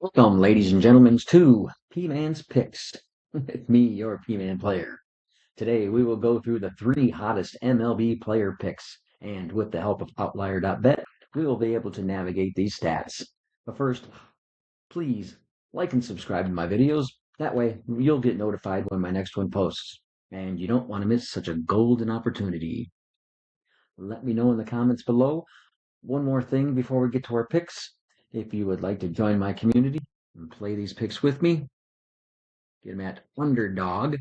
Welcome, ladies and gentlemen, to P-Man's Picks with me, your P-Man player. Today, we will go through the three hottest MLB player picks, and with the help of Outlier.bet, we will be able to navigate these stats. But first, please like and subscribe to my videos. That way, you'll get notified when my next one posts, and you don't want to miss such a golden opportunity. Let me know in the comments below. One more thing before we get to our picks. If you would like to join my community and play these picks with me, get them at Underdog.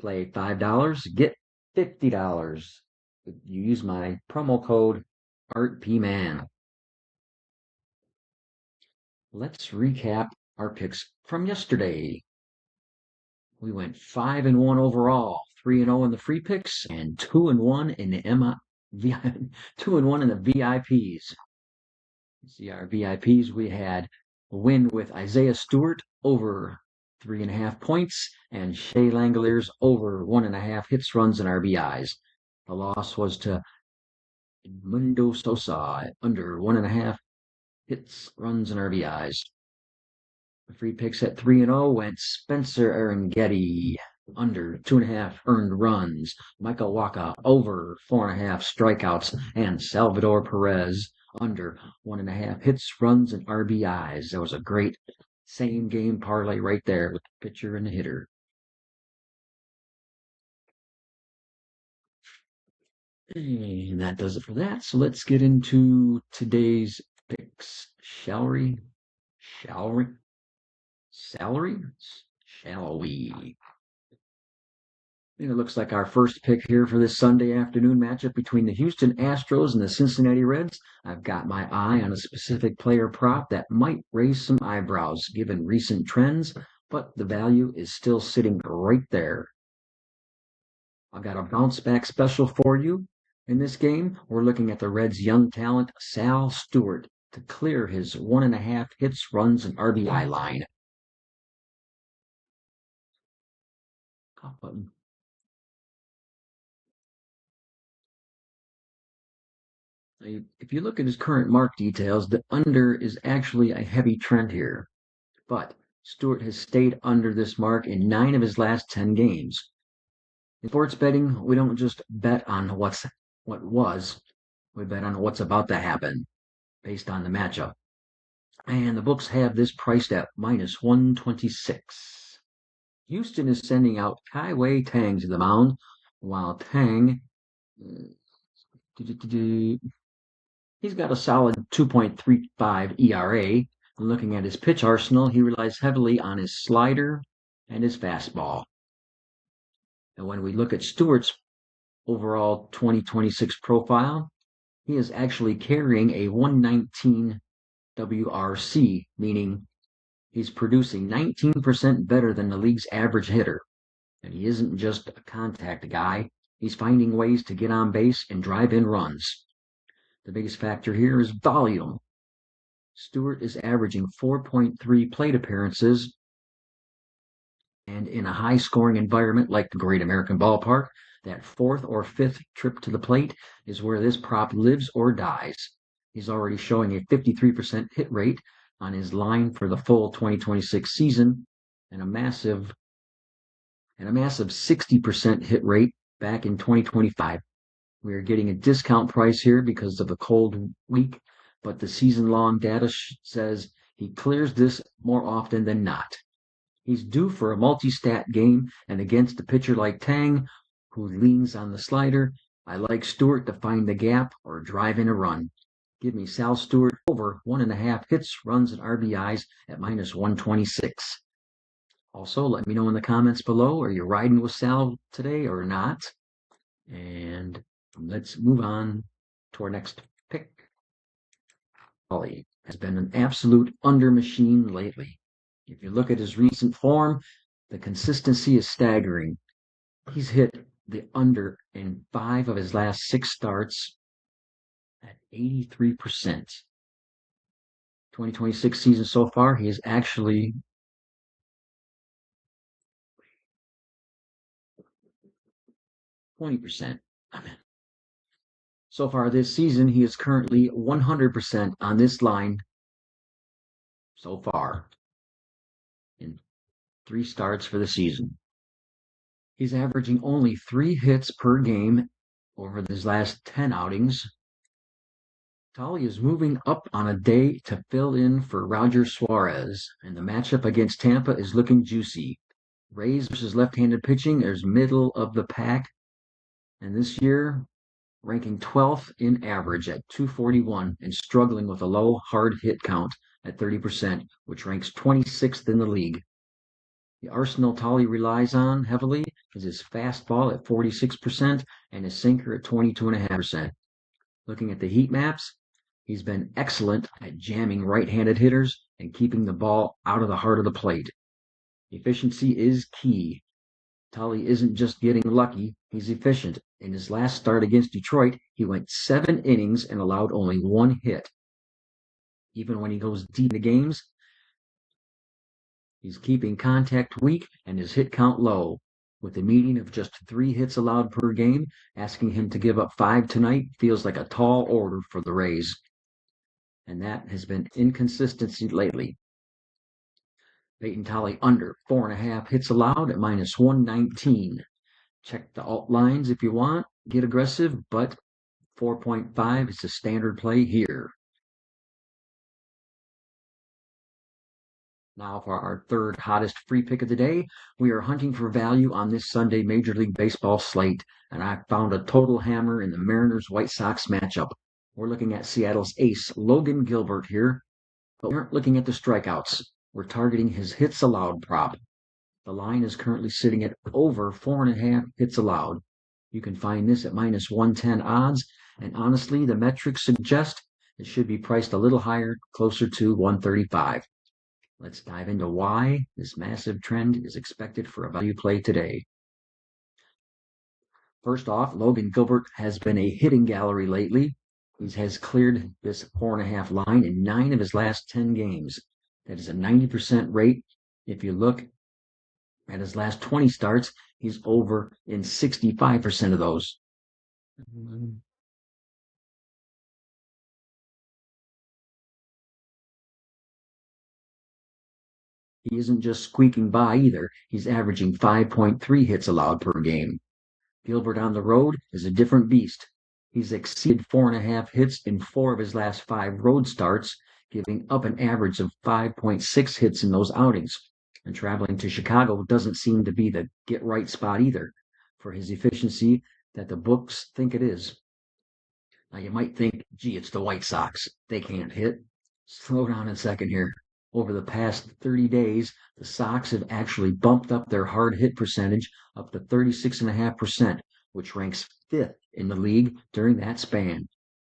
Play $5, get $50. You use my promo code ArtPman. Let's recap our picks from yesterday. We went 5-1 overall, 3-0 in the free picks, and 2-1 in the 2-1 in the VIPs. See our VIPs, we had a win with Isaiah Stewart over 3.5 points and Shea Langoliers over 1.5 hits, runs, and RBIs. The loss was to Mundo Sosa under 1.5 hits, runs, and RBIs. The free picks at 3-0 went Spencer Arangetti under 2.5 earned runs, Michael Waka over 4.5 strikeouts, and Salvador Perez under 1.5 hits, runs, and RBIs. That was a great same game parlay right there with the pitcher and the hitter. And that does it for that. So let's get into today's picks. Shall we? Shall we? Salary? Shall we? It looks like our first pick here for this Sunday afternoon matchup between the Houston Astros and the Cincinnati Reds. I've got my eye on a specific player prop that might raise some eyebrows given recent trends, but the value is still sitting right there. I've got a bounce back special for you. In this game, we're looking at the Reds' young talent, Sal Stewart, to clear his 1.5 hits, runs, and RBI line. Button. If you look at his current mark details, the under is actually a heavy trend here. But Stewart has stayed under this mark in 9 of his last 10 games. In sports betting, we don't just bet on what was, we bet on what's about to happen based on the matchup. And the books have this priced at minus 126. Houston is sending out Kai Tang to the mound, while Tang he's got a solid 2.35 ERA. Looking at his pitch arsenal, he relies heavily on his slider and his fastball. And when we look at Stewart's overall 2026 profile, he is actually carrying a 119 WRC, meaning he's producing 19% better than the league's average hitter. And he isn't just a contact guy. He's finding ways to get on base and drive in runs. The biggest factor here is volume. Stewart is averaging 4.3 plate appearances, and in a high-scoring environment like the Great American Ballpark, that 4th or 5th trip to the plate is where this prop lives or dies. He's already showing a 53% hit rate on his line for the full 2026 season, and a massive 60% hit rate back in 2025. We are getting a discount price here because of the cold week, but the season-long data says he clears this more often than not. He's due for a multi-stat game, and against a pitcher like Tang, who leans on the slider, I like Stewart to find the gap or drive in a run. Give me Sal Stewart over 1.5 hits, runs, and RBIs at minus 126. Also, let me know in the comments below, are you riding with Sal today or not? And let's move on to our next pick. Ollie has been an absolute under machine lately. If you look at his recent form, the consistency is staggering. He's hit the under in 5 of his last 6 starts at 83%. 2026 season so far, he is actually 20%. So far this season, he is currently 100% on this line so far in 3 starts for the season. He's averaging only 3 hits per game over his last 10 outings. Tolly is moving up on a day to fill in for Roger Suarez, and the matchup against Tampa is looking juicy. Rays versus left-handed pitching is middle of the pack, and this year ranking 12th in average at 241 and struggling with a low hard hit count at 30%, which ranks 26th in the league. The arsenal Tolly relies on heavily is his fastball at 46% and his sinker at 22.5%. Looking at the heat maps, he's been excellent at jamming right-handed hitters and keeping the ball out of the heart of the plate. Efficiency is key. Tolly isn't just getting lucky, he's efficient. In his last start against Detroit, he went 7 innings and allowed only 1 hit. Even when he goes deep into games, he's keeping contact weak and his hit count low. With a median of just 3 hits allowed per game, asking him to give up 5 tonight feels like a tall order for the Rays. And that has been inconsistency lately. Peyton Tolly under 4.5 hits allowed at -119. Check the alt lines if you want. Get aggressive, but 4.5 is the standard play here. Now for our third hottest free pick of the day. We are hunting for value on this Sunday Major League Baseball slate, and I found a total hammer in the Mariners-White Sox matchup. We're looking at Seattle's ace, Logan Gilbert here, but we aren't looking at the strikeouts. We're targeting his hits allowed prop. The line is currently sitting at over 4.5 hits allowed. You can find this at -110 odds, and honestly, the metrics suggest it should be priced a little higher, closer to 135. Let's dive into why this massive trend is expected for a value play today. First off, Logan Gilbert has been a hitting gallery lately. He has cleared this 4.5 line in 9 of his last 10 games. That is a 90% rate. If you look at his last 20 starts, he's over in 65% of those. He isn't just squeaking by either. He's averaging 5.3 hits allowed per game. Gilbert on the road is a different beast. He's exceeded 4.5 hits in 4 of his last 5 road starts, giving up an average of 5.6 hits in those outings. And traveling to Chicago doesn't seem to be the get-right spot either for his efficiency that the books think it is. Now you might think, gee, it's the White Sox. They can't hit. Slow down a second here. Over the past 30 days, the Sox have actually bumped up their hard hit percentage up to 36.5%, which ranks 5th in the league during that span.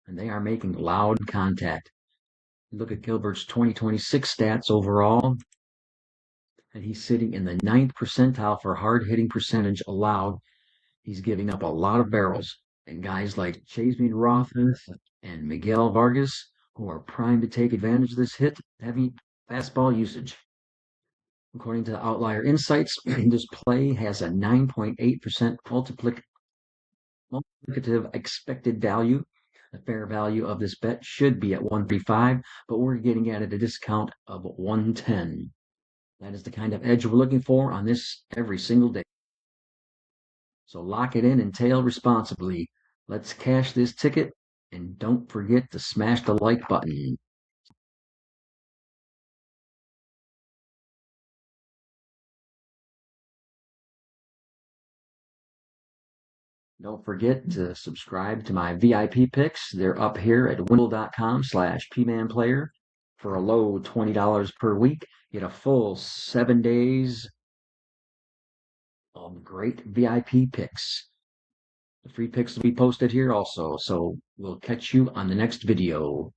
And they are making loud contact. Look at Gilbert's 2026 stats overall, and he's sitting in the 9th percentile for hard hitting percentage allowed. He's giving up a lot of barrels. And guys like Chasman Rothman and Miguel Vargas, who are primed to take advantage of this hit-heavy fastball usage. According to Outlier Insights, this play has a 9.8% multiplicative expected value. The fair value of this bet should be at 135, but we're getting at a discount of 110. That is the kind of edge we're looking for on this every single day. So lock it in and tail responsibly. Let's cash this ticket, and don't forget to smash the like button. Don't forget to subscribe to my VIP picks. They're up here at windle.com/pmanplayer. For a low $20 per week, get a full 7 days of great VIP picks. The free picks will be posted here also, so we'll catch you on the next video.